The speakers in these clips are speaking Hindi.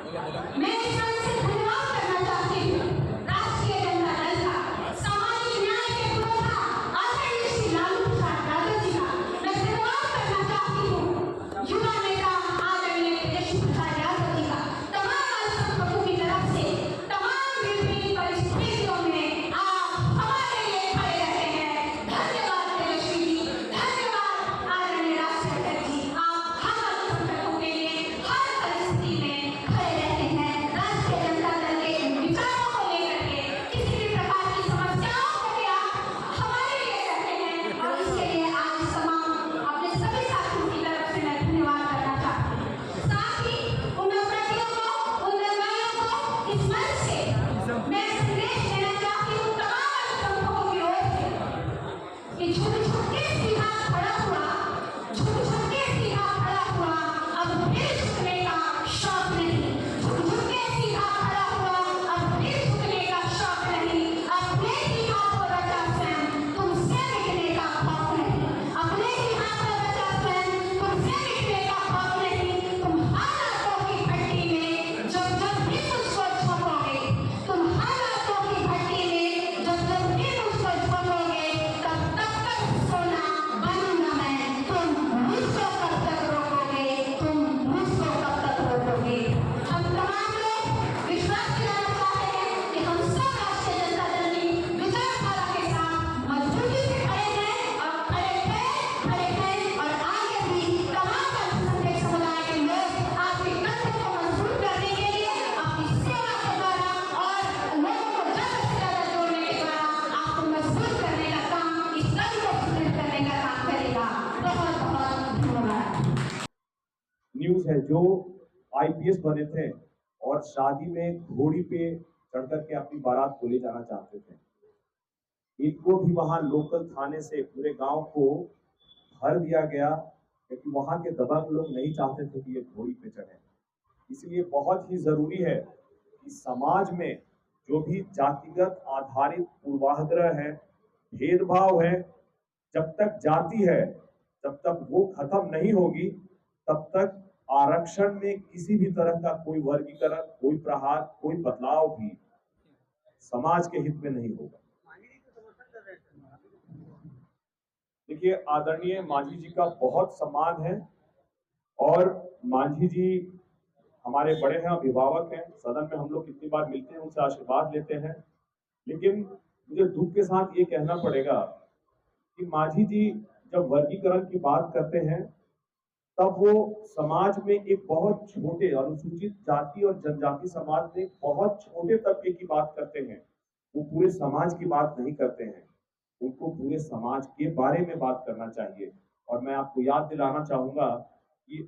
मैं इस मंच से धन्यवाद करना चाहती हूँ राष्ट्रीय जनता दल का, सामाजिक न्याय के पुरोधा आदरणीय श्री लालू प्रसाद यादव जी का। मैं धन्यवाद करना चाहती हूँ युवा नेता आदरणीय तेजस्वी प्रसाद यादव जी का। तमाम अल्पसंख्यकों की तरफ से तमाम विभिन्न परिस्थितियों में आप हमारे लिए खड़े रहते हैं। धन्यवाद तेजस्वी जी, धन्यवाद आदरणीय राष्ट्रीय अध्यक्ष जी। आप हम अल्पसंख्यकों के लिए हर परिस्थिति में खड़े रहते हैं। राष्ट्रीय जनता दल के विचारों को लेकर के किसी भी प्रकार की समस्याओं को भी आप हमारे लिए रहते हैं, और इसके लिए आज तमाम अपने सभी साथियों की तरफ से मैं धन्यवाद करना चाहती हूँ। साथ ही उन अपराधियों को, उन दंगाइयों को इस मंच से मैं संदेश देना चाहती हूँ तमाम अल्पसंख्यकों की ओर से कि झुक झुक के सीधा खड़ा हुआ, झुक झुक के सीधा खड़ा हुआ, अब फिर झुकने का शौक नहीं। झुक झुक के सीधा खड़ा हुआ, अब फिर झुकने का शौक नहीं। अपने ही हाथों रचा स्वयं, तुमसे मिटने का खौफ नहीं। अपने ही हाथों रचा स्वयं, तुमसे मिटने का खौफ नहीं। तुम हालातों की भट्टी में जब जब भी मुझको झोंकोगे, तुम हालातों की भट्टी में जब जब भी मुझको झोंकोगे, तब तब तक सोना बनूंगा मैं। तुम मुझको कब तक रोकोगे, तुम मुझको कब तक रोकोगे। हम तमाम लोग विश्वास दिलाना चाहते हैं कि हम सब राष्ट्रीय जनता दल की विचारधारा के साथ मजबूती से खड़े हैं, और खड़े हैं और आगे भी तमाम अल्पसंख्यक समुदाय के लोग आपके कदमों को मजबूत करने के लिए अपनी सेवा के द्वारा और लोगों को ज्यादा से ज्यादा जोड़ने के द्वारा आपको मजबूत करने का काम, इस दल को सुदृढ़ करने का काम करेगा। बहुत बहुत धन्यवाद। न्यूज है जो आईपीएस बने थे और शादी में घोड़ी पे चढ़ करके अपनी बारात को ले जाना चाहते थे। इनको भी वहां लोकल थाने से पूरे गांव को भर दिया गया, क्योंकि वहां के दबंग लोग नहीं चाहते थे कि ये घोड़ी पे चढ़े। इसलिए बहुत ही जरूरी है कि समाज में जो भी जातिगत आधारित पूर्वाग्रह है, भेदभाव है, जब तक जाति है, जब तक वो खत्म नहीं होगी, तब तक आरक्षण में किसी भी तरह का कोई वर्गीकरण, कोई प्रहार, कोई बदलाव भी समाज के हित में नहीं होगा। देखिए, आदरणीय मांझी जी का बहुत सम्मान है, और मांझी जी हमारे बड़े हैं, अभिभावक हैं। सदन में हम लोग कितनी बार मिलते हैं, उनसे आशीर्वाद लेते हैं। लेकिन मुझे दुख के साथ ये कहना पड़ेगा कि मांझी जी जब वर्गीकरण की बात करते हैं, तब वो समाज में एक बहुत छोटे अनुसूचित जाति और जनजाति समाज में बहुत छोटे तबके की बात करते हैं। वो पूरे समाज की बात नहीं करते हैं। उनको पूरे समाज के बारे में बात करना चाहिए। और मैं आपको याद दिलाना चाहूंगा कि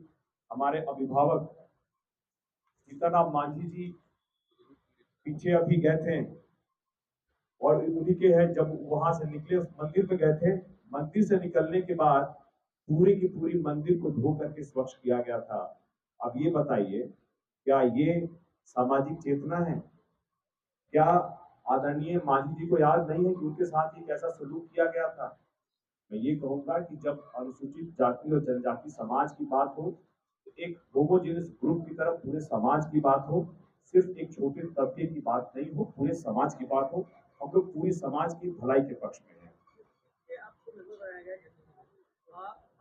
हमारे अभिभावक सीताराम मांझी जी पीछे अभी गए थे, और उन्हीं के है, जब वहां से निकले उस मंदिर पे गए थे, मंदिर से निकलने के बाद पूरी की पूरी मंदिर को धो करके स्वच्छ किया गया था। अब ये बताइए, क्या ये सामाजिक चेतना है? क्या आदरणीय मांझी जी को याद नहीं है कि उनके साथ ही कैसा सलूक किया गया था? मैं ये कहूंगा कि जब अनुसूचित जाति और जनजाति समाज की बात हो, तो एक होमोजेनियस ग्रुप की तरफ पूरे समाज की बात हो, सिर्फ एक छोटे तबके की बात नहीं हो, पूरे समाज की बात हो। हम लोग पूरी समाज की भलाई के पक्ष में हैं।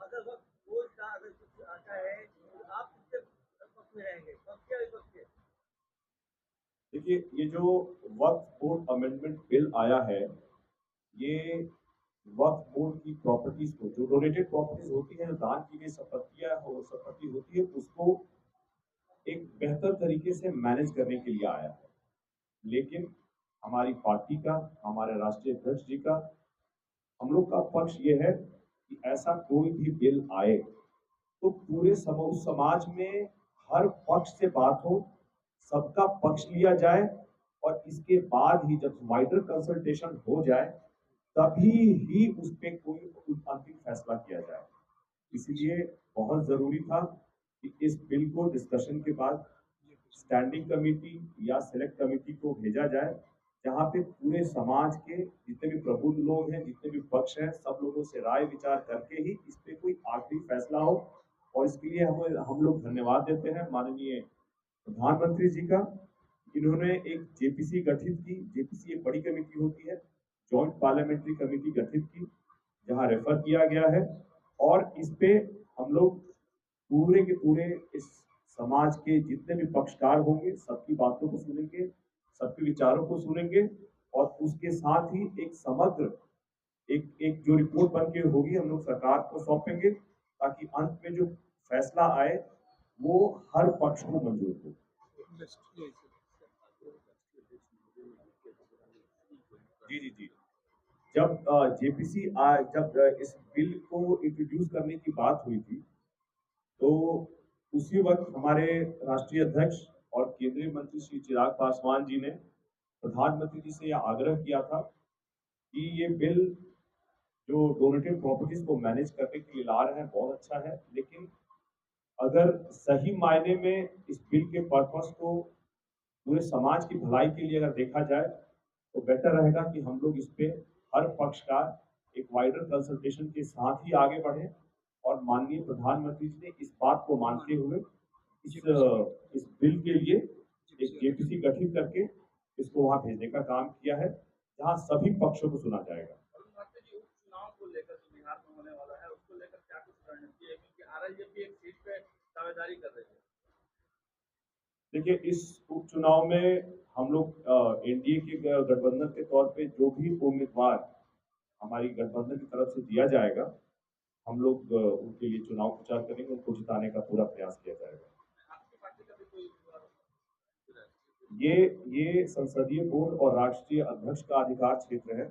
अगर वक्त बोझ का अगर कुछ आता है तो आप किसके पक्ष में रहेंगे, पक्ष या विपक्ष? देखिए, ये जो वक्फ बोर्ड अमेंडमेंट बिल आया है, ये वक्फ बोर्ड की प्रॉपर्टीज को, जो डोनेटेड प्रॉपर्टीज होती है, दान की गई संपत्ति होती है, उसको एक बेहतर तरीके से मैनेज करने के लिए आया है। लेकिन हमारी पार्टी का, हमारे राष्ट्रीय अध्यक्ष जी का, हम लोग का पक्ष ये है कि ऐसा कोई भी बिल आए तो पूरे समाज में हर पक्ष से बात हो, सबका पक्ष लिया जाए, और इसके बाद ही जब वाइडर कंसल्टेशन हो जाए, तभी ही उस पर कोई अंतिम फैसला किया जाए। इसलिए बहुत जरूरी था कि इस बिल को डिस्कशन के बाद स्टैंडिंग कमेटी या सेलेक्ट कमेटी को भेजा जाए, जहाँ पे पूरे समाज के जितने भी प्रबुद्ध लोग हैं, जितने भी पक्ष हैं, सब लोगों से राय विचार करके ही इस पे कोई आखिरी फैसला हो। और इसके लिए हम लोग धन्यवाद देते हैं माननीय प्रधानमंत्री जी का, इन्होंने एक जेपीसी गठित की। जेपीसी एक बड़ी कमेटी होती है, जॉइंट पार्लियामेंट्री कमेटी गठित की, जहां रेफर किया गया है और इस पे हम लोग पूरे के पूरे इस समाज के जितने भी पक्षकार होंगे सबकी बातों को सुनेंगे, सबके विचारों को सुनेंगे और उसके साथ ही एक समग्र एक एक जो रिपोर्ट बन के होगी हम लोग सरकार को सौंपेंगे, ताकि अंत में जो फैसला आए वो हर पक्ष को मंजूर हो। जी जी जी। जब जेपीसी जब इस बिल को इंट्रोड्यूस करने की बात हुई थी, तो उसी वक्त हमारे राष्ट्रीय अध्यक्ष और केंद्रीय मंत्री श्री चिराग पासवान जी ने प्रधानमंत्री जी से यह आग्रह किया था कि ये बिल जो डोनेटेड प्रॉपर्टीज को मैनेज करने के लिए ला रहे हैं बहुत अच्छा है, लेकिन अगर सही मायने में इस बिल के पर्पस को पूरे समाज की भलाई के लिए अगर देखा जाए तो बेटर रहेगा कि हम लोग इस पे हर पक्ष का एक वाइडर कंसल्टेशन के साथ ही आगे बढ़े और माननीय प्रधानमंत्री जी ने इस बात को मानते हुए इस बिल के लिए एक जेपीसी गठित करके इसको वहां भेजने का काम किया है, जहां सभी पक्षों को सुना जाएगा। चुनाव को लेकर जो बिहार में होने वाला है उसको लेकर क्या कुछ रणनीति है, क्योंकि आरएलजेपी एक सीट पे दावेदारी कर रही है। देखिए, इस उपचुनाव में हम लोग एनडीए के गठबंधन के तौर पे जो भी उम्मीदवार हमारी गठबंधन की तरफ से दिया जाएगा, हम लोग उनके लिए चुनाव प्रचार करेंगे, उनको जिताने का पूरा प्रयास किया जाएगा। आपकी पार्टी का भी कोई ये संसदीय बोर्ड और राष्ट्रीय अध्यक्ष का अधिकार क्षेत्र है,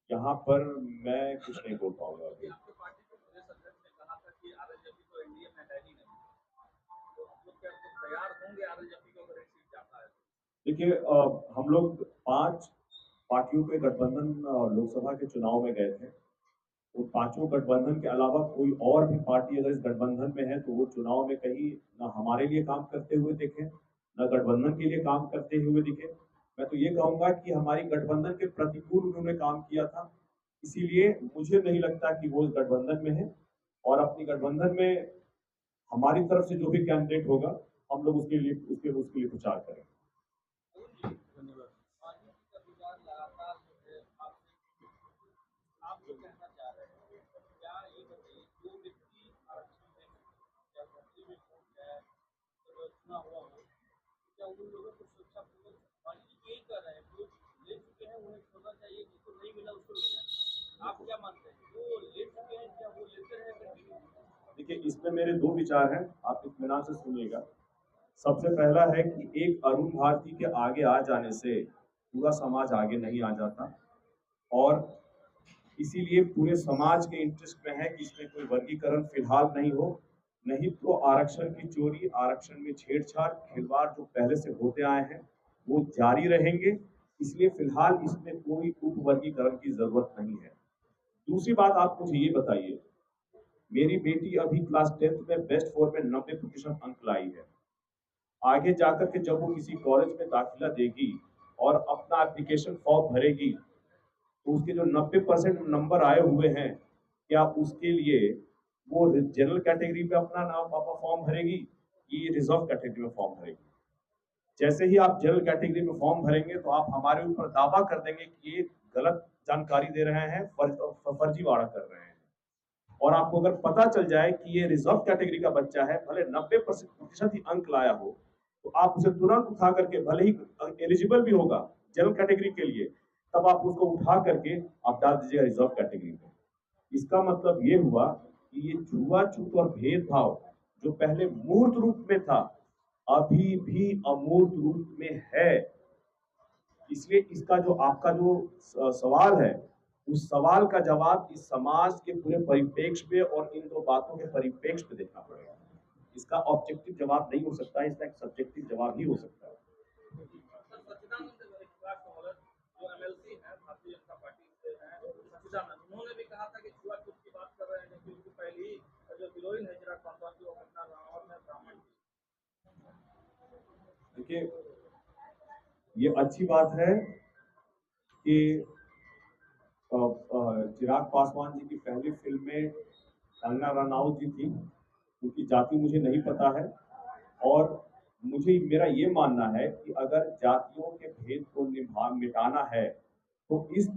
यहाँ पर मैं कुछ नहीं बोल पाऊंगा अभी। आपकी पार्टी के प्रदेश अध्यक्ष ने कहा था कि आरएलजेपी तो एनडीए में है ही नहीं, तो आप लोग क्या तैयार होंगे आरएलजेपी को अगर एक सीट जाता है? देखिए, हम लोग 5 पार्टियों के गठबंधन लोकसभा के चुनाव में गए थे। उन पांचों गठबंधन के अलावा कोई और भी पार्टी अगर इस गठबंधन में है तो वो चुनाव में कहीं न हमारे लिए काम करते हुए दिखे, न गठबंधन के लिए काम करते हुए दिखे। मैं तो ये कहूंगा कि हमारी गठबंधन के प्रतिकूल उन्होंने काम किया था, इसीलिए मुझे नहीं लगता कि वो इस गठबंधन में है और अपनी गठबंधन में हमारी तरफ से जो भी कैंडिडेट होगा हम लोग उसके लिए प्रचार करेंगे। आप जो कहना चाह रहे हैं, क्या ये बताइए, जो व्यक्ति आरक्षण में या मंत्री में पहुंच जाए तो चुना हुआ हो, क्या उन लोगों को सुरक्षापूर्वक पार्टी जी यही कर रहे हैं, जो ले चुके हैं उन्हें छोड़ना चाहिए, जिसको नहीं मिला उसको लेना चाहिए। आप क्या मानते हैं, जो ले चुके हैं क्या वो लेते रहे कंटिन्यू? देखिए, इसमें मेरे 2 विचार हैं, आप इत्मीनान से सुनिएगा। सबसे पहला है कि एक अरुण भारती के आगे आ जाने से पूरा समाज आगे नहीं आ जाता और इसीलिए पूरे समाज के इंटरेस्ट में है कि इसमें कोई वर्गीकरण फिलहाल नहीं हो, नहीं तो आरक्षण की चोरी, आरक्षण में छेड़छाड़, खिलवाड़ जो पहले से होते आए हैं वो जारी रहेंगे, इसलिए फिलहाल इसमें कोई उप वर्गीकरण की जरूरत नहीं है। दूसरी बात, आप मुझे ये बताइए, मेरी बेटी अभी क्लास 10th में बेस्ट 4 में 90% अंक लाई है। आगे जाकर के जब वो किसी कॉलेज में दाखिला देगी और अपना एप्लीकेशन फॉर्म भरेगी तो उसके जो 90% नंबर आए हुए हैं, क्या उसके लिए वो जनरल कैटेगरी में अपना नाम फॉर्म भरेगी कि रिजर्व कैटेगरी में फॉर्म भरेगी? जैसे ही आप जनरल कैटेगरी में फॉर्म भरेंगे तो आप हमारे ऊपर दावा कर देंगे कि ये गलत जानकारी दे रहे हैं, फर्जीवाड़ा कर रहे हैं। और आपको अगर पता चल जाए कि ये रिजर्व कैटेगरी का बच्चा है, भले 90% ही अंक लाया हो, तो आप उसे तुरंत उठा करके, भले ही एलिजिबल भी होगा जनरल कैटेगरी के लिए, तब आप उसको उठा करके आप डाल दीजिएगा रिजर्व कैटेगरी में। इसका मतलब ये हुआ कि ये छुआछूत और भेदभाव जो पहले मूर्त रूप में था, अभी भी अमूर्त रूप में है। इसलिए इसका जो आपका जो सवाल है, उस सवाल का जवाब इस समाज के पूरे परिप्रेक्ष्य में और इन 2 बातों के परिप्रेक्ष्य में देखना पड़ेगा। इसका ऑब्जेक्टिव जवाब नहीं हो सकता है, इसका एक सब्जेक्टिव जवाब ही हो सकता है। सच्चिदानंद जो एमएलसी है भारतीय जनता पार्टी से हैं, सच्चिदानंद, उन्होंने भी कहा था कि छुआछूत की बात कर रहे हैं, जबकि उनकी पहली जो हीरोइन है चिराग पासवान की वो कंगना रनावत है, ब्राह्मण की। देखिए, ये अच्छी बात है कि चिराग पासवान जी की पहली फिल्म में कंगना रनावत जी थी, उनकी जाति मुझे नहीं पता है और मुझे मेरा ये मानना है कि अगर जातियों के भेद को मिटाना है तो इस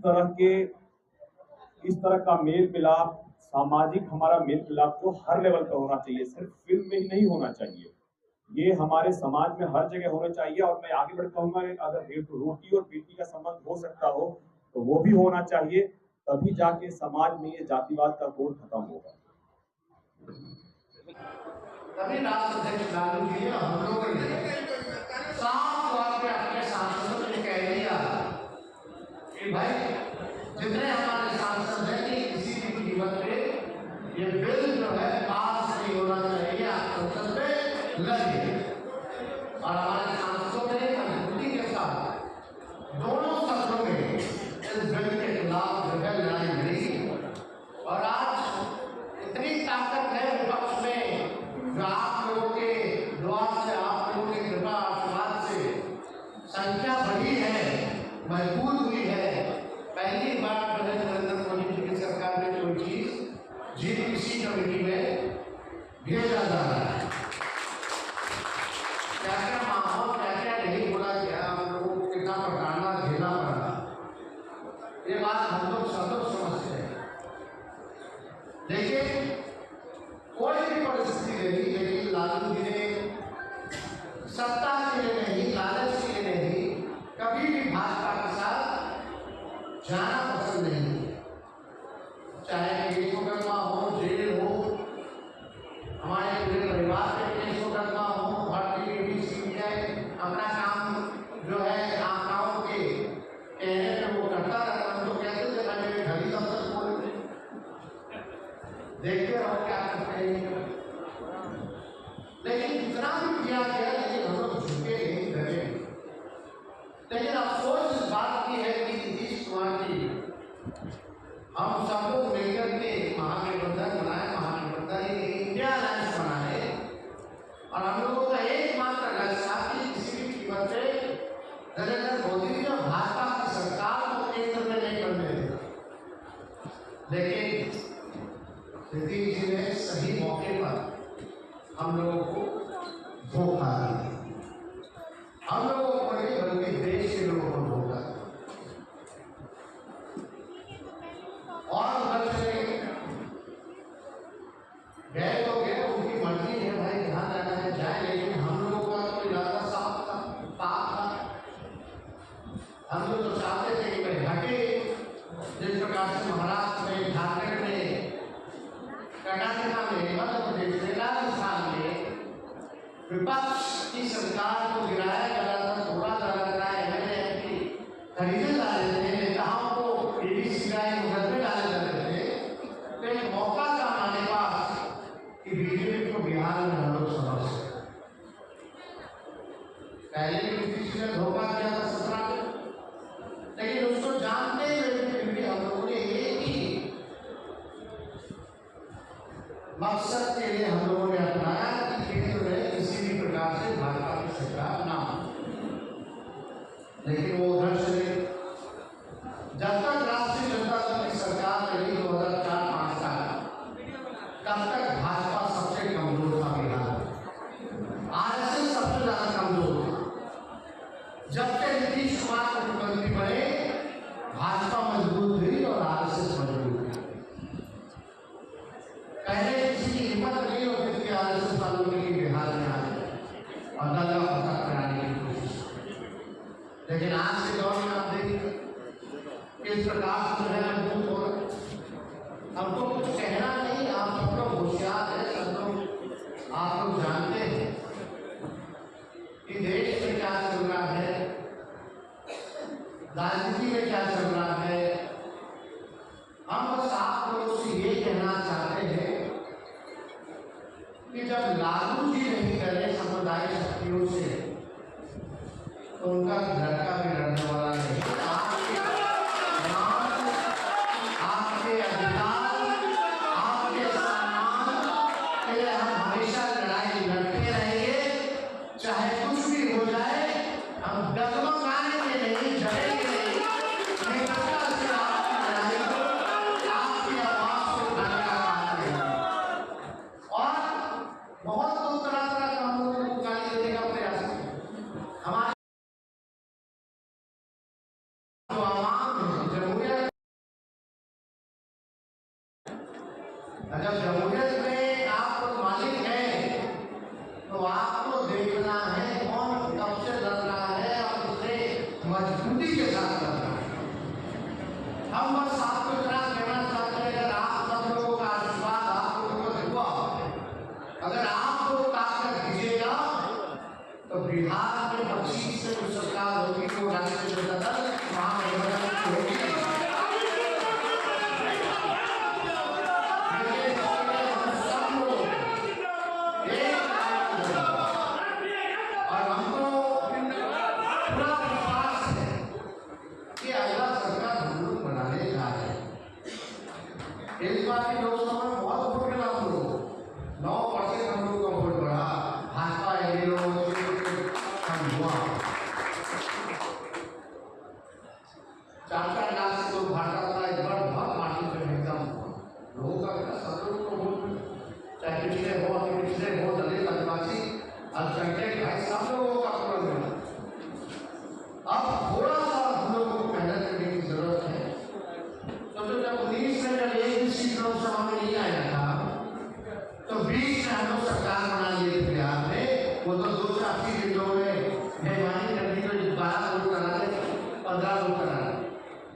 तरह का मेल मिलाप, सामाजिक हमारा मेल मिलाप जो हर लेवल पर होना चाहिए, सिर्फ फिल्म में ही नहीं होना चाहिए, ये हमारे समाज में हर जगह होना चाहिए। और मैं आगे बढ़ कहूंगा अगर रोटी और बेटी का संबंध हो सकता हो तो वो भी होना चाहिए, तभी जाके समाज में ये जातिवाद का कोड खत्म होगा। तभी राष्ट्र अध्यक्ष लालू जी ने हम लोगों ने साफ तौर पे अपने सांसदों ने कह दिया कि भाई जितने हमारे सांसद हैं कि किसी भी कीमत पे ये बिल जो है पास नहीं होना चाहिए, आप संसद में लड़िए। और हमारे सांसदों ने मजबूती के साथ दोनों सदनों में इस बिल के खिलाफ जो है लड़ाई लड़ी। और आज इतनी ताकत है विपक्ष में, जो आप लोगों के दुआ से, आप लोगों की कृपा आशीर्वाद से संख्या बढ़ी है, मजबूत हुई है। पहली बार जो है नरेंद्र मोदी जी की सरकार ने कोई चीज जीपीसी कमेटी में भेजा जा रहा है। क्या क्या माहौल, क्या क्या नहीं बोला गया, हम लोगों को कितना पटाना झेलना पड़ा, ये बात हम लोग सब लोग समझते हैं। लेकिन कोई भी परिस्थिति रही, लेकिन लालू जी ने सत्ता के लिए नहीं, लालच के लिए नहीं, कभी भी भाजपा के साथ जाना पसंद नहीं किया। चाहे केस मुकदमा हो, जेल हो, हमारे पूरे परिवार पे केस मुकदमा हो, भारतीय अपना काम जो है आंकड़ों के कहने पे वो करता रहता। हम लोग कहते थे मेरे घर ही दफ्तर खोल, देखते रहो क्या करते हैं। लेकिन इतना भी किया गया, लेकिन हम लोग झुके नहीं, डरे। लेकिन अफसोस इस बात की है कि नीतीश कुमार जी, हम सब लोग मिलकर के महागठबंधन बनाए, महागठबंधन इंडिया अलायंस बनाए, और हम लोगों का एकमात्र लक्ष्य था कि किसी भी कीमत पे नरेंद्र मोदी जी और भाजपा की सरकार को केंद्र में नहीं करने दें। लेकिन नीतीश जी ने सही मौके पर हम लोगों को धोखा दिया। हम लोगों को नहीं बल्कि देश के लोगों को धोखा दिया। और उधर से गए तो गए, उनकी मर्जी है भाई, जहाँ जाना है जाए। लेकिन हम लोगों का तो इरादा साफ था, पाप था। हम लोग तो चाहते थे कि भाई हटे, जिस प्रकार से महाराष्ट्र में, झारखंड में, कर्नाटक में, मध्य प्रदेश में, राजस्थान में विपक्ष की सरकार को गिराया जा रहा था, तोड़ा जा रहा था, एमएलए खरीदे जा रहे थे, नेताओं को ईडी मुकदमे डाले जा रहे थे। तो एक मौका था हमारे पास कि बीजेपी को बिहार में हम लोग समझ सकते। पहले भी किसी ने धोखा किया था 17 में, लेकिन उसको जानते हुए फिर भी हम लोगों ने एक ही मकसद के लिए हम लोगों ने अपनाया कि केंद्र में किसी भी प्रकार से भाजपा की सरकार ना हो। लेकिन वो उधर से जब तक राष्ट्रीय जनता दल की सरकार रही 2004-5 साल, तब तक भाजपा सबसे कमजोर था बिहार में, आरएसएस सबसे ज्यादा कमजोर था। जब से नीतीश कुमार मुख्यमंत्री बने, भाजपा मजबूत हुई और आरएसएस मजबूत हुई। पहले किसी की हिम्मत नहीं होती थी आरएसएस वालों की बिहार में आने और दंगा फसाद कराने की कोशिश। लेकिन आज के दौर में आप देखिए किस प्रकार से है मजबूत हो रहा। हमको कुछ कहना नहीं, आप सब लोग होशियार हैं, सब लोग आप लोग जानते हैं कि देश में क्या चल रहा है, राजनीति में क्या चल रहा है। हम बस आप लोगों से ये कहना चाहते हैं कि जब लालू जी नहीं करे सामुदायिक शक्तियों से, तो उनका लड़का भी लड़ने वाला नहीं। आपके अधिकार, आपके सम्मान के लिए हम हमेशा लड़ाई लड़ते रहेंगे, चाहे कुछ भी हो जाए। हम डगमगाएंगे नहीं, डरेंगे नहीं। निरंतर से आपकी लड़ाई को, आपकी आवाज को उठाने का काम करेंगे। और बहुत तरह का हम लोगों को गाली देने का प्रयास हमारे जो आवाम जमहूरियत, जब जमहूरियत में आप मालिक हैं तो आपको देखना है कौन कब से लड़ रहा है और उसे मजबूती के साथ लड़ रहा है। हम बस आपको इतना कहना चाहते हैं, अगर आप सब लोगों का आशीर्वाद आप लोगों को हुआ, अगर आप लोग ताकत दीजिएगा तो बिहार में 25 से जो सरकार होगी वो राज्य में बदल वहां होगी। इस बार की लोकसभा में बहुत वोट मिला हम लोगों को, 9% हम लोगों का वोट बढ़ा, भाजपा एडीओ हम हुआ 4-4 लाख से तो भाजपा का एक बार बहुत पार्टी में एकदम लोगों का सब लोगों को वोट, चाहे पिछले हो दलित आदिवासी अल्पसंख्यक भाई सब लोगों का पूरा मिला। अब थोड़ा सा हम लोगों को मेहनत करने की जरूरत है। तो जब 19 में जब एक भी सीट लोकसभा में नहीं आया था तो 20 में हम लोग सरकार बना लिए थे बिहार में। वो तो 280 सीटों में बेईमानी करनी तो 12 वोट करा दे, 15 वोट करा दे,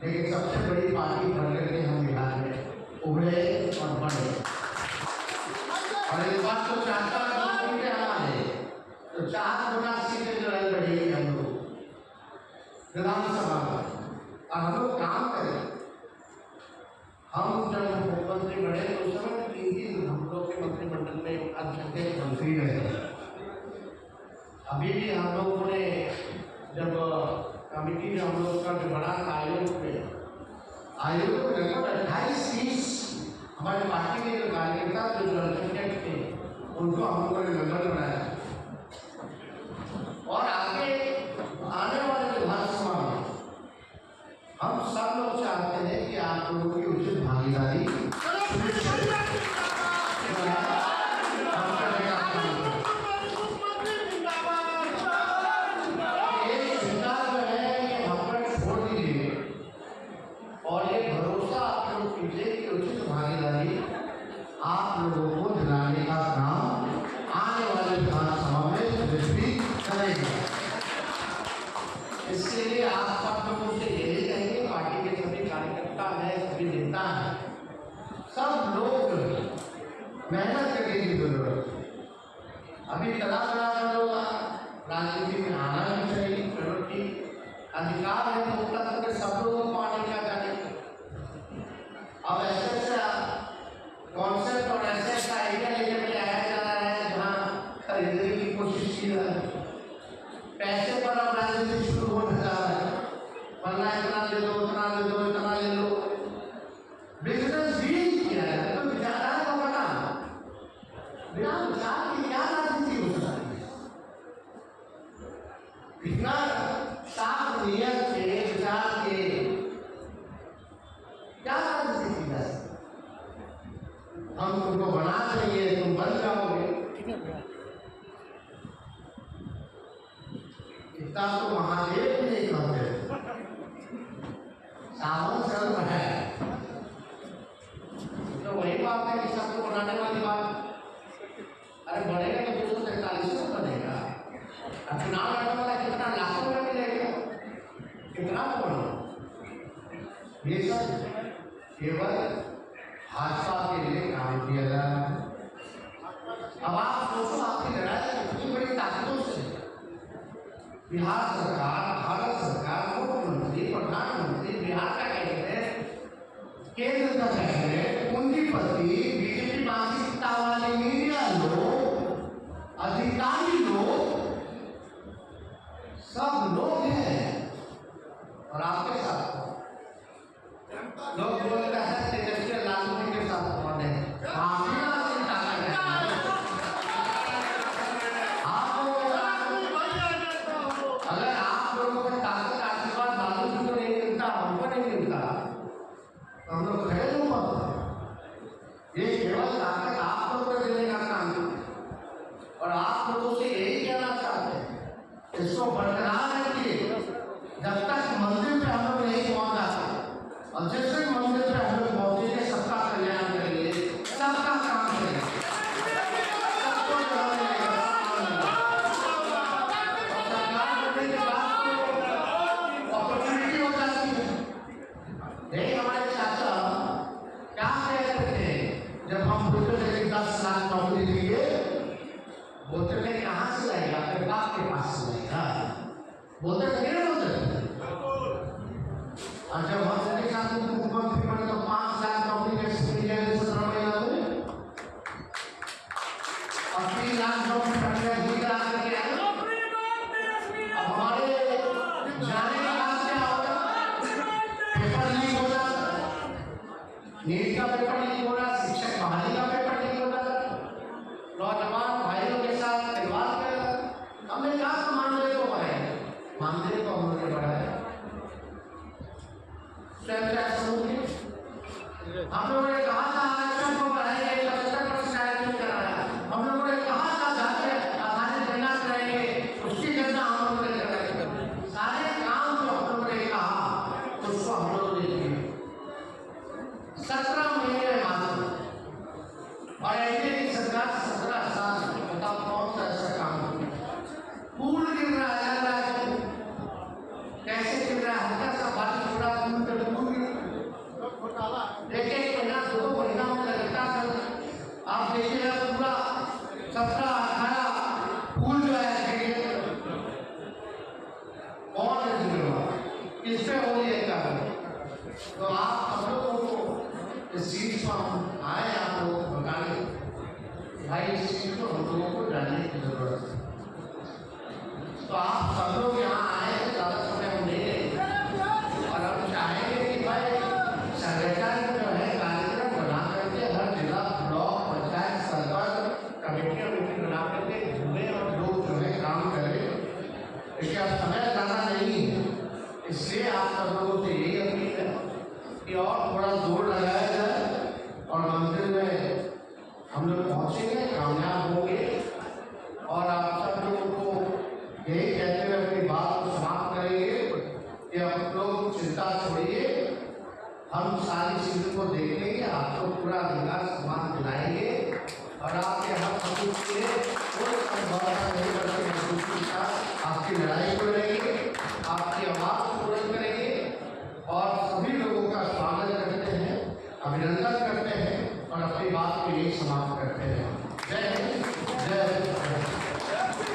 लेकिन सबसे बड़ी पार्टी बन करके हम बिहार में उभरे और बढ़े। और इस बात को चाहता हमारे तो 4 गुना सीटें जो है बढ़ेगी हम लोग विधानसभा में, और हम लोग काम करें। हम जब मुख्यमंत्री बने तो उस समय 3 हम लोग के मंत्रिमंडल में अल्पसंख्यक मंत्री रहे। अभी भी हम लोगों ने जब कमिटी में हम लोग का जो बड़ा आयोग में लगभग 28-30 हमारे पार्टी के जो कार्यकर्ता जो अल्पसंख्यक थे उनको हम लोगों ने मेंबर बनाया। और आगे आने वाले विधानसभा में हम सब लोग चाहते हैं कि आप लोगों की उचित भागीदारी छोड़ दीजिए और ये भरोसा आप लोग कीजिए कि उचित भागीदारी आप लोगों को दिलाने का काम आने वाले विधानसभा में बीजेपी करेगी। इसके लिए आप सब लोगों से यही कहेंगे, पार्टी के सभी कार्यकर्ता हैं, सभी नेता हैं, सब लोग मेहनत करने की जरूरत है। अभी तरह लोग राजनीति में आना भी चाहिए, चलो ठीक अधिकार है लोकतंत्र के सब लोगों को आने का चाहिए। अब ऐसे कॉन्सेप्ट और ऐसे आइडिया लेकर के आया जा रहा है जहाँ खरीदने की कोशिश की जा रही है। पैसे पर अब राजनीति शुरू होने जा रहा है, वरना इतना ले लो, उतना ले लो, इतना ले लो। बिजनेस डील किया है तो विचारधारा को बना, बिना विचार की क्या राजनीति हो सकती है। इतना साफ नियत से विचार के क्या राजनीति की जा सकती। हम तुमको बना देंगे, तुम बन जाओगे, इतना तो महादेव नहीं कहते। सावन सर्व है तो वही बात है कि सबको बनाने वाली बात। अरे बढ़ेगा तो 243 में बनेगा। अब चुनाव लड़ने वाला कितना लाखों में मिलेगा, कितना बढ़ो। ये सब केवल भाजपा के लिए काम किया जा रहा है। अब आप सोचो आपकी लड़ाई कितनी बड़ी ताकतों से बिहार सरकार, भारत सरकार, मुख्यमंत्री, प्रधानमंत्री, बिहार का कैबिनेट, केंद्र का कैबिनेट, पूंजीपति, बीजेपी मानसिकता वाले मीडिया लोग, अधिकारी लोग, सब लोग हैं। और आपके साथ लोग बोल रहे हैं तेजस्वी लालू जी के साथ कौन है? अगर आप लोगों को ताकत आशीर्वाद लालू जी को नहीं मिलता, हमको नहीं मिलता, तो हम लोग खड़े नहीं पाते। ये केवल ताकत आप लोगों को देने का काम है। और आप लोगों से यही कहना चाहते हैं, इसको बरकरार जब तक मंदिर पे हम लोग नहीं पहुंच जाते और जिस दिन मंदिर पे हम लोग पहुंचेंगे सबका कल्याण करेंगे, सबका काम करेंगे, सबको जवाब मिलेगा, सरकार करने के बाद अपॉर्चुनिटी हो जाती है। नहीं, हमारे चाचा क्या कहते थे जब हम बोलते थे 10 लाख नौकरी देंगे, बोलते थे कहाँ से लाएगा, अपने बाप के पास से लाएगा, बोलते थे ना बोलते। और जब हम उनके साथ मुख्यमंत्री बने तो 5 लाख नौकरी कैसे मिल जाएगी 17 महीना में, और 3 लाख नौकरी प्रक्रिया गुजरा करके आए। अब हमारे जाने का बात क्या होगा, पेपर लीक हो जाता, नीट का पेपर लीक हो रहा, शिक्षक बहाली का पेपर लीक हो रहा, नौजवान भाइयों के साथ खिलवाड़ कर रहा। हमने कहा मानदेय को बढ़ाए, मानदेय को हमने बढ़ाया, स्वयं समूह हम लोगों ने कहा था आरक्षण को बढ़ाएंगे, 75% आरक्षण कराया, हम लोगों ने कहा था जाके आधारित गणना कराएंगे, उसकी गणना हम लोगों ने कराई। सारे काम जो हम लोगों ने कहा उसको हम लोगों ने किया 17 महीने मात्र। और एनडीए की सरकार 17 साल, बताओ कौन सा ऐसा काम किया। पुल गिर रहा है, कैसे गिर रहा है, हल्का सा बारिश हो रहा है, पुल एक महीना 2 महीना में लगता है। आप देखिए पूरा 17-18 पुल जो है कौन किस पे हो रही है। तो आप हम लोगों को इस चीज पर आए